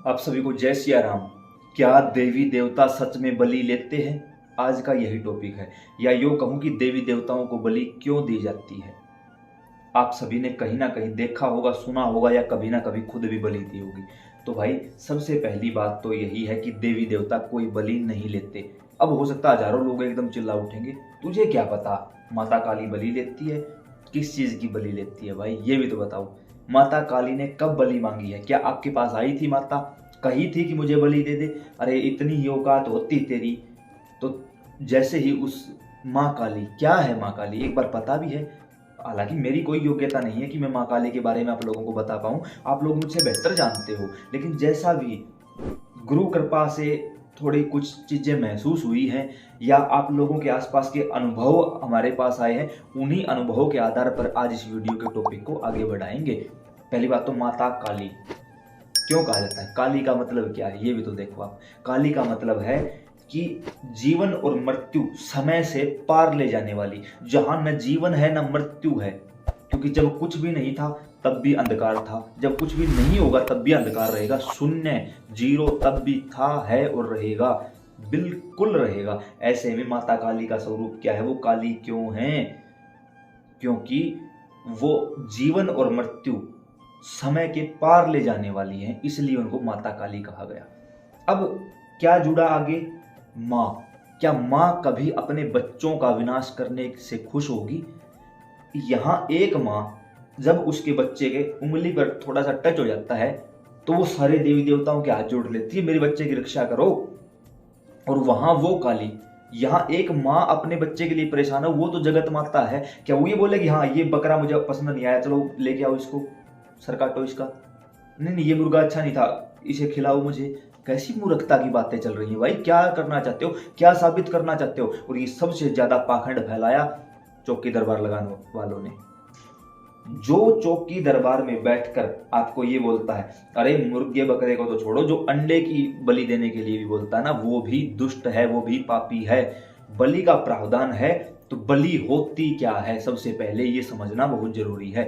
आप सभी को जय सिया राम। क्या देवी देवता सच में बलि लेते हैं? आज का यही टॉपिक है, या यूँ कहूँ कि देवी देवताओं को बलि क्यों दी जाती है। आप सभी ने कहीं ना कहीं देखा होगा, सुना होगा, या कभी ना कभी खुद भी बलि दी होगी। तो भाई सबसे पहली बात तो यही है कि देवी देवता कोई बलि नहीं लेते। अब हो सकता है हजारों लोग एकदम चिल्ला उठेंगे, तुझे क्या पता माता काली बलि लेती है, किस चीज की बलि लेती है? भाई ये भी तो बताओ, माता काली ने कब बलि मांगी है? क्या आपके पास आई थी माता, कही थी कि मुझे बलि दे दे? अरे इतनी ही औकात होती तेरी तो जैसे ही उस माँ काली, क्या है माँ काली एक बार पता भी है? हालांकि मेरी कोई योग्यता नहीं है कि मैं माँ काली के बारे में आप लोगों को बता पाऊँ, आप लोग मुझसे बेहतर जानते हो। लेकिन जैसा भी गुरु कृपा से थोड़ी कुछ चीज़ें महसूस हुई हैं, या आप लोगों के आसपास के अनुभव हमारे पास आए हैं, उन्हीं अनुभवों के आधार पर आज इस वीडियो के टॉपिक को आगे बढ़ाएंगे। पहली बात तो माता काली क्यों कहा जाता है? काली का मतलब क्या है ये भी तो देखो आप। काली का मतलब है कि जीवन और मृत्यु समय से पार ले जाने वाली, जहां न जीवन है न मृत्यु है। क्योंकि जब कुछ भी नहीं था तब भी अंधकार था, जब कुछ भी नहीं होगा तब भी अंधकार रहेगा, शून्य जीरो तब भी था, है और रहेगा, बिल्कुल रहेगा। ऐसे में माता काली का स्वरूप क्या है? वो काली क्यों है? क्योंकि वो जीवन और मृत्यु समय के पार ले जाने वाली हैं, इसलिए उनको माता काली कहा गया। अब क्या जुड़ा आगे? माँ। क्या माँ कभी अपने बच्चों का विनाश करने से खुश होगी? यहां एक माँ जब उसके बच्चे के उंगली पर थोड़ा सा टच हो जाता है तो वो सारे देवी देवताओं के हाथ जोड़ लेती है, मेरे बच्चे की रक्षा करो। और वहां वो काली, यहाँ एक माँ अपने बच्चे के लिए परेशान है, वो तो जगत माता है। क्या वो ये बोलेगी हाँ ये बकरा मुझे पसंद नहीं आया, चलो लेके आओ इसको, सर काटो इसका? नहीं नहीं, ये मुर्गा अच्छा नहीं था, इसे खिलाओ मुझे। कैसी मूर्खता की बातें चल रही हैं भाई? क्या करना चाहते हो, क्या साबित करना चाहते हो? और ये सबसे ज्यादा पाखंड फैलाया चौकी दरबार लगाने वालों ने। जो चौकी दरबार में बैठकर आपको ये बोलता है, अरे मुर्गे बकरे को तो छोड़ो, जो अंडे की बलि देने के लिए भी बोलता है ना, वो भी दुष्ट है, वो भी पापी है। बलि का प्रावधान है तो बलि होती क्या है, सबसे पहले ये समझना बहुत जरूरी है।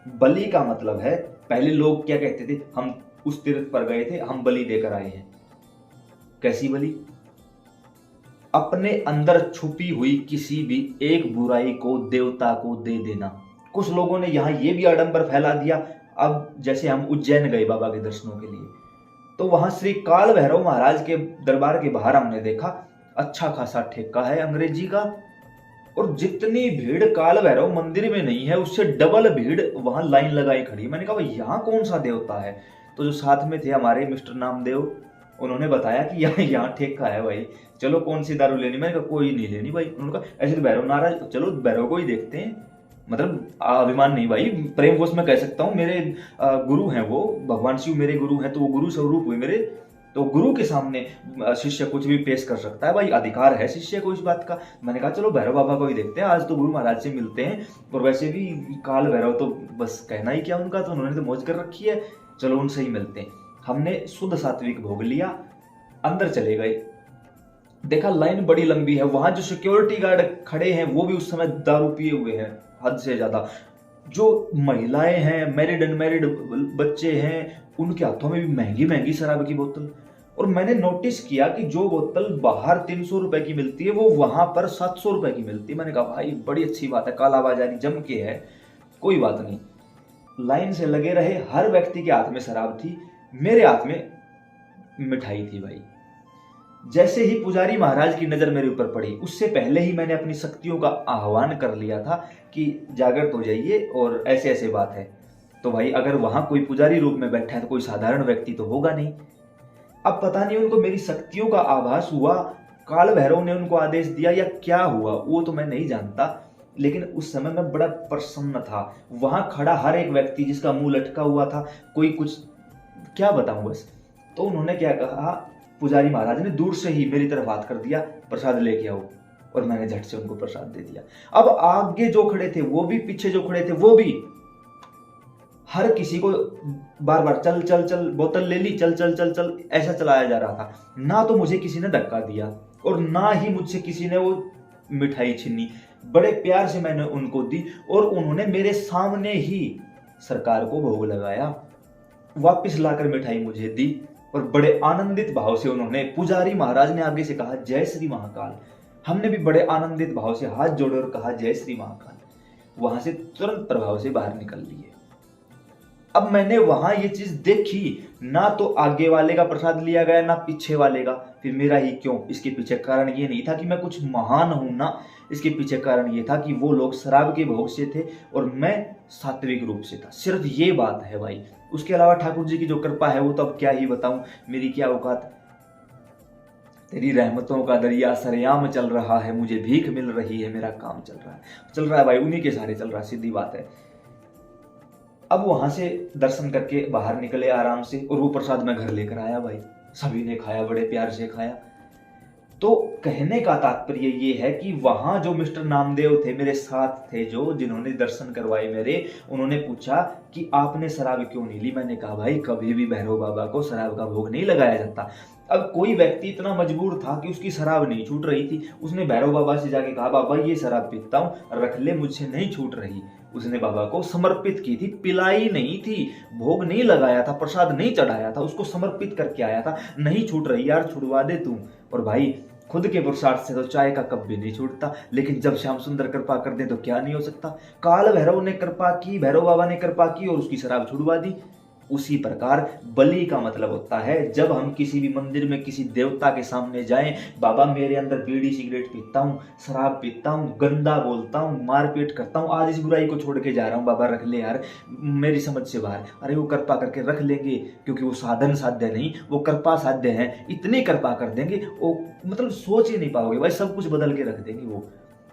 बलि का मतलब है, पहले लोग क्या कहते थे, हम उस तीर्थ पर गए थे, हम बलि देकर आए हैं। कैसी बलि? अपने अंदर छुपी हुई किसी भी एक बुराई को देवता को दे देना। कुछ लोगों ने यहाँ ये भी आडंबर फैला दिया। अब जैसे हम उज्जैन गए बाबा के दर्शनों के लिए, तो वहां श्री काल भैरव महाराज के दरबार के बाहर हमने देखा अच्छा खासा ठेका है अंग्रेजी का, और जितनी भीड़ काल भैरव मंदिर में नहीं है उससे डबल भीड़ वहां लाइन लगाई खड़ी। मैंने कहा यहाँ कौन सा देवता है? तो जो साथ में थे हमारे मिस्टर नामदेव, उन्होंने बताया कि यहाँ ठेका है भाई, चलो कौन सी दारू लेनी? मैंने कहा कोई नहीं लेनी भाई। उन्होंने कहा ऐसे तो भैरव नाराज, चलो भैरव को ही देखते हैं। मतलब अभिमान नहीं भाई, प्रेम वश मैं कह सकता हूँ, मेरे गुरु हैं वो, भगवान शिव मेरे गुरु हैं, तो वो गुरु स्वरूप हुए मेरे। तो गुरु के सामने शिष्य कुछ भी पेश कर सकता है भाई, अधिकार है शिष्य को इस बात का। मैंने कहा चलो भैरव बाबा को ही देखते हैं, आज तो गुरु महाराज से मिलते हैं। और वैसे भी काल भैरव तो बस कहना ही क्या उनका, तो उन्होंने तो मौज कर रखी है, चलो उनसे ही मिलते हैं। हमने शुद्ध सात्विक भोग लिया, अंदर चले गए, देखा लाइन बड़ी लंबी है, वहां जो सिक्योरिटी गार्ड खड़े हैं वो भी उस समय दारू पिए हुए हैं हद से ज्यादा। जो महिलाएं हैं, मैरिड अनमैरिड बच्चे हैं, उनके हाथों में भी महंगी महंगी शराब की बोतल। और मैंने नोटिस किया कि जो बोतल बाहर 300 रुपए की मिलती है वो वहां पर 700 रुपए की मिलती है। मैंने कहा भाई बड़ी अच्छी बात है, कालाबाजारी जम के है, कोई बात नहीं। लाइन से लगे रहे, हर व्यक्ति के हाथ में शराब थी, मेरे हाथ में मिठाई थी भाई। जैसे ही पुजारी महाराज की नजर मेरे ऊपर पड़ी, उससे पहले ही मैंने अपनी शक्तियों का आह्वान कर लिया था कि जागृत हो जाइए और ऐसे ऐसे बात है। तो भाई अगर वहां कोई पुजारी रूप में बैठा है तो कोई साधारण व्यक्ति तो होगा नहीं। अब पता नहीं उनको मेरी शक्तियों का आभास हुआ, काल भैरव ने उनको आदेश दिया, या क्या हुआ वो तो मैं नहीं जानता। लेकिन उस समय मैं बड़ा प्रसन्न था। वहां खड़ा हर एक व्यक्ति जिसका मुंह लटका हुआ था, कोई कुछ क्या बताऊं बस। तो उन्होंने क्या कहा, पुजारी महाराज ने दूर से ही मेरी तरफ हाथ कर दिया, प्रसाद लेके आओ, और मैंने झट से उनको प्रसाद दे दिया। अब आगे जो खड़े थे वो भी, पीछे जो खड़े थे वो भी, हर किसी को बार बार चल चल चल, बोतल ले ली, चल चल चल चल, ऐसा चलाया जा रहा था। ना तो मुझे किसी ने धक्का दिया और ना ही मुझसे किसी ने वो मिठाई छीनी। बड़े प्यार से मैंने उनको दी और उन्होंने मेरे सामने ही सरकार को भोग लगाया, वापिस लाकर मिठाई मुझे दी। और बड़े आनंदित भाव से उन्होंने, पुजारी महाराज ने आगे से कहा जय श्री महाकाल। हमने भी बड़े आनंदित भाव से हाथ जोड़े और कहा जय श्री महाकाल। वहां से तुरंत प्रभाव से बाहर निकल लिए। अब मैंने वहां ये चीज देखी, ना तो आगे वाले का प्रसाद लिया गया ना पीछे वाले का, फिर मेरा ही क्यों? इसके पीछे कारण ये नहीं था कि मैं कुछ महान हूं ना, इसके पीछे कारण ये था कि वो लोग शराब के भोग से थे और मैं सात्विक रूप से था। सिर्फ ये बात है भाई। उसके अलावा ठाकुर जी की जो कृपा है वो तो अब क्या ही बताऊं, मेरी क्या औकात। तेरी रहमतों का दरिया सरेआम चल रहा है, मुझे भीख मिल रही है, मेरा काम चल रहा है भाई, उन्हीं के सहारे चल रहा है, सीधी बात है। अब वहां से दर्शन करके बाहर निकले आराम से, और वो प्रसाद मैं घर लेकर आया भाई। सभी ने खाया, बड़े प्यार से खाया। तो कहने का तात्पर्य ये है कि वहां जो मिस्टर नामदेव थे, मेरे साथ थे, जो जिन्होंने दर्शन करवाए मेरे, उन्होंने पूछा कि आपने शराब क्यों नहीं ली। मैंने कहा भाई कभी भी भैरव बाबा को शराब का भोग नहीं लगाया जाता। अब कोई व्यक्ति इतना मजबूर था कि उसकी शराब नहीं छूट रही थी, उसने भैरव बाबा से जाके कहा बाबा ये शराब पीता हूं, रख ले, मुझसे नहीं छूट रही। उसने बाबा को समर्पित की थी, पिलाई नहीं थी, भोग नहीं लगाया था, प्रसाद नहीं चढ़ाया था, उसको समर्पित करके आया था। नहीं छूट रही यार, छुड़वा दे तू। और भाई खुद के पुरुषार्थ से तो चाय का कप भी नहीं छूटता, लेकिन जब श्याम सुंदर कृपा कर दे तो क्या नहीं हो सकता। काल भैरव ने कृपा की, भैरव बाबा ने कृपा की और उसकी शराब छुड़वा दी। उसी प्रकार बलि का मतलब होता है, जब हम किसी भी मंदिर में किसी देवता के सामने जाएं, बाबा मेरे अंदर बीड़ी सिगरेट पीता हूं, शराब पीता हूं, गंदा बोलता हूं, मारपीट करता हूं, आज इस बुराई को छोड़ के जा रहा हूं, बाबा रख ले यार, मेरी समझ से बाहर। अरे वो कृपा करके रख लेंगे, क्योंकि वो साधन साध्य नहीं, वो कृपा साध्य है। इतनी कृपा कर देंगे वो, मतलब सोच ही नहीं पाओगे भाई, सब कुछ बदल के रख देंगे वो।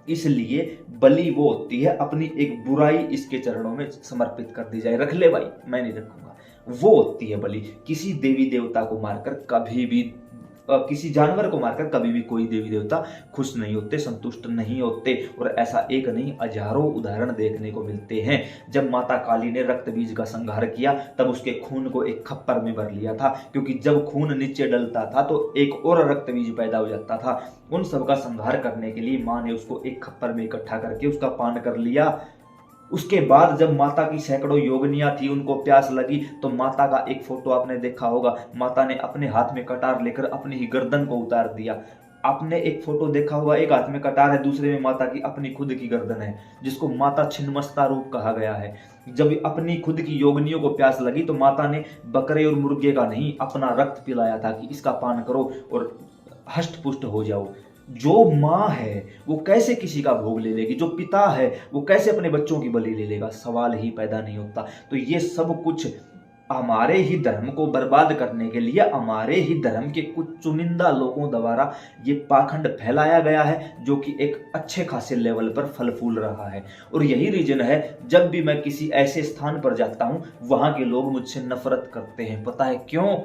इसलिए बलि वो होती है, अपनी एक बुराई इसके चरणों में समर्पित कर दी जाए, रख ले भाई मैं नहीं रखूंगा, वो होती है बलि। किसी देवी देवता को मारकर कभी भी, किसी जानवर को मारकर कभी भी कोई देवी देवता खुश नहीं होते, संतुष्ट नहीं होते। और ऐसा एक नहीं, हजारों उदाहरण देखने को मिलते हैं। जब माता काली ने रक्त बीज का संहार किया, तब उसके खून को एक खप्पर में भर लिया था, क्योंकि जब खून नीचे डलता था तो एक और रक्त बीज पैदा हो जाता था। उन सबका संहार करने के लिए माँ ने उसको एक खप्पर में इकट्ठा करके उसका पान कर लिया। उसके बाद जब माता की सैकड़ों योगिनियां थी, उनको प्यास लगी, तो माता का एक फोटो आपने देखा होगा, माता ने अपने हाथ में कटार लेकर अपनी ही गर्दन को उतार दिया। आपने एक फोटो देखा होगा, एक हाथ में कटार है, दूसरे में माता की अपनी खुद की गर्दन है, जिसको माता छिन्नमस्ता रूप कहा गया है। जब अपनी खुद की योगिनियों को प्यास लगी तो माता ने बकरे और मुर्गे का नहीं, अपना रक्त पिलाया था कि इसका पान करो और हष्ट पुष्ट हो जाओ। जो माँ है वो कैसे किसी का भोग ले लेगी, जो पिता है वो कैसे अपने बच्चों की बलि ले लेगा, सवाल ही पैदा नहीं होता। तो ये सब कुछ हमारे ही धर्म को बर्बाद करने के लिए, हमारे ही धर्म के कुछ चुनिंदा लोगों द्वारा ये पाखंड फैलाया गया है, जो कि एक अच्छे खासे लेवल पर फल फूल रहा है। और यही रीजन है, जब भी मैं किसी ऐसे स्थान पर जाता हूं, वहां के लोग मुझसे नफरत करते हैं। पता है क्यों?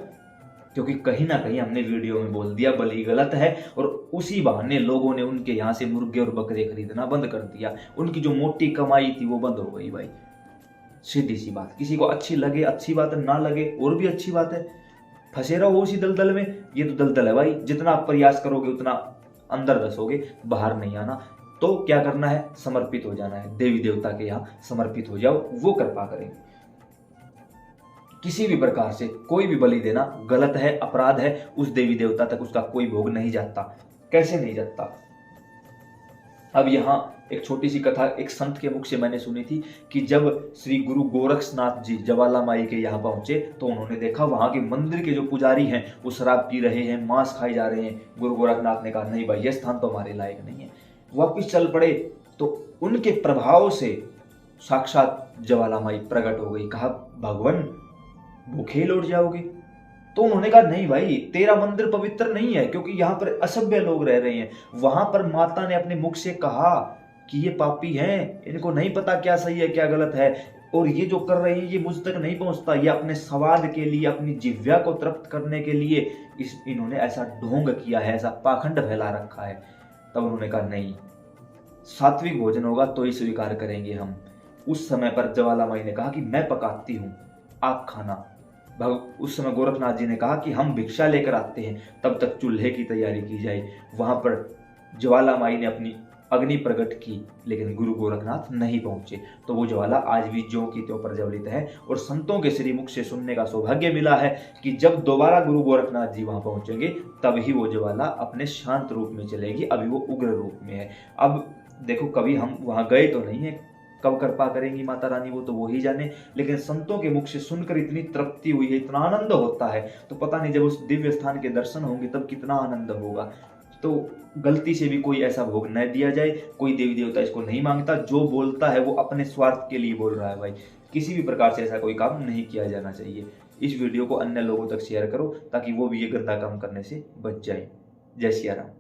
क्योंकि कहीं ना कहीं हमने वीडियो में बोल दिया बलि गलत है, और उसी बहाने लोगों ने उनके यहाँ से मुर्गे और बकरे खरीदना बंद कर दिया। उनकी जो मोटी कमाई थी वो बंद हो गई भाई, सीधी सी बात। किसी को अच्छी लगे अच्छी बात है, ना लगे और भी अच्छी बात है, फंसे रहो उसी दलदल में। ये तो दलदल है भाई, जितना आप प्रयास करोगे उतना अंदर धसोगे, बाहर नहीं आना। तो क्या करना है? समर्पित हो जाना है, देवी देवता के यहाँ समर्पित हो जाओ, वो कृपा करेंगे। किसी भी प्रकार से कोई भी बलि देना गलत है, अपराध है। उस देवी देवता तक उसका कोई भोग नहीं जाता। कैसे नहीं जाता? अब यहाँ एक छोटी सी कथा एक संत के मुख से मैंने सुनी थी कि जब श्री गुरु गोरक्षनाथ जी ज्वाला माई के यहाँ पहुंचे, तो उन्होंने देखा वहां के मंदिर के जो पुजारी हैं वो शराब पी रहे हैं, मांस खाए जा रहे हैं। गुरु गोरखनाथ ने कहा नहीं भाई, यह स्थान तो हमारे लायक नहीं है। वापिस चल पड़े, तो उनके प्रभाव से साक्षात ज्वाला माई प्रकट हो गई। कहा भगवान भूखे लौट जाओगे? तो उन्होंने कहा नहीं भाई, तेरा मंदिर पवित्र नहीं है, क्योंकि यहाँ पर असभ्य लोग रह रहे हैं। वहां पर माता ने अपने मुख से कहा कि ये पापी हैं, इनको नहीं पता क्या सही है क्या गलत है, और ये जो कर रहे हैं ये मुझ तक नहीं पहुंचता। ये अपने स्वाद के लिए, अपनी जिह्वा को तृप्त करने के लिए इन्होंने ऐसा ढोंग किया है, ऐसा पाखंड फैला रखा है। तब उन्होंने कहा नहीं, सात्विक भोजन होगा तो ही स्वीकार करेंगे हम। उस समय पर ज्वाला माई ने कहा कि मैं पकाती हूँ, आप खाना। उस समय गोरखनाथ जी ने कहा कि हम भिक्षा लेकर आते हैं, तब तक चूल्हे की तैयारी की जाए। वहां पर ज्वाला माई ने अपनी अग्नि प्रकट की, लेकिन गुरु गोरखनाथ नहीं पहुंचे। तो वो ज्वाला आज भी ज्यों की त्यों प्रज्वलित है। और संतों के श्रीमुख से सुनने का सौभाग्य मिला है कि जब दोबारा गुरु गोरखनाथ जी वहां पहुंचेंगे तभी वो ज्वाला अपने शांत रूप में चलेगी, अभी वो उग्र रूप में है। अब देखो, कभी हम वहां गए तो नहीं है, कब कृपा करेंगी माता रानी वो तो वो ही जाने, लेकिन संतों के मुख से सुनकर इतनी तृप्ति हुई है, इतना आनंद होता है, तो पता नहीं जब उस दिव्य स्थान के दर्शन होंगे तब कितना आनंद होगा। तो गलती से भी कोई ऐसा भोग न दिया जाए। कोई देवी देवता इसको नहीं मांगता, जो बोलता है वो अपने स्वार्थ के लिए बोल रहा है भाई। किसी भी प्रकार से ऐसा कोई काम नहीं किया जाना चाहिए। इस वीडियो को अन्य लोगों तक शेयर करो ताकि वो भी ये गंदा काम करने से बच जाए। जय सिया राम।